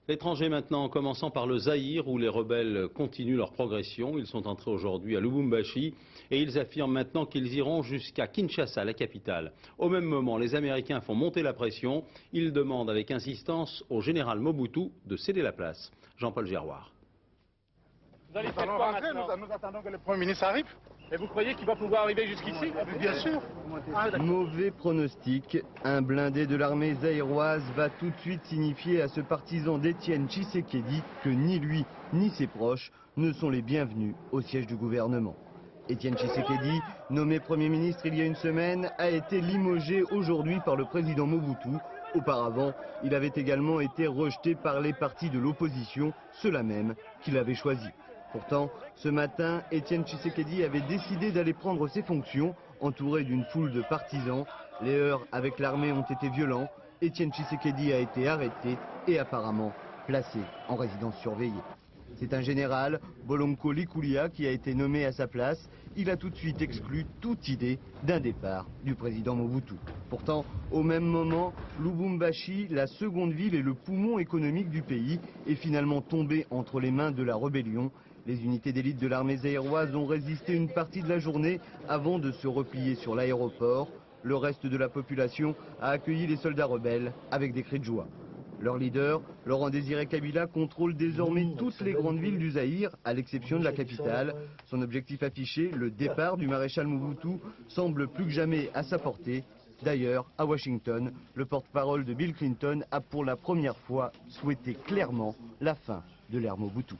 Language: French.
L'étranger maintenant, en commençant par le Zaïre, où les rebelles continuent leur progression. Ils sont entrés aujourd'hui à Lubumbashi et ils affirment maintenant qu'ils iront jusqu'à Kinshasa, la capitale. Au même moment, les Américains font monter la pression. Ils demandent avec insistance au général Mobutu de céder la place. Jean-Paul Geroard. Vous allez faire quoi maintenant ? Nous attendons que le Premier ministre arrive. Et vous croyez qu'il va pouvoir arriver jusqu'ici ? Bien sûr. Mauvais pronostic. Un blindé de l'armée zaïroise va tout de suite signifier à ce partisan d'Étienne Tshisekedi que ni lui ni ses proches ne sont les bienvenus au siège du gouvernement. Étienne Tshisekedi, nommé Premier ministre il y a une semaine, a été limogé aujourd'hui par le président Mobutu. Auparavant, il avait également été rejeté par les partis de l'opposition, ceux-là même qu'il avait choisis. Pourtant, ce matin, Étienne Tshisekedi avait décidé d'aller prendre ses fonctions, entouré d'une foule de partisans. Les heurts avec l'armée ont été violents. Étienne Tshisekedi a été arrêté et apparemment placé en résidence surveillée. C'est un général, Bolonko Likulia, qui a été nommé à sa place. Il a tout de suite exclu toute idée d'un départ du président Mobutu. Pourtant, au même moment, Lubumbashi, la seconde ville et le poumon économique du pays, est finalement tombé entre les mains de la rébellion. Les unités d'élite de l'armée zaïroise ont résisté une partie de la journée avant de se replier sur l'aéroport. Le reste de la population a accueilli les soldats rebelles avec des cris de joie. Leur leader, Laurent Désiré Kabila, contrôle désormais toutes les grandes villes du Zaïre, à l'exception de la capitale. Son objectif affiché, le départ du maréchal Mobutu, semble plus que jamais à sa portée. D'ailleurs, à Washington, le porte-parole de Bill Clinton a pour la première fois souhaité clairement la fin de l'ère Mobutu.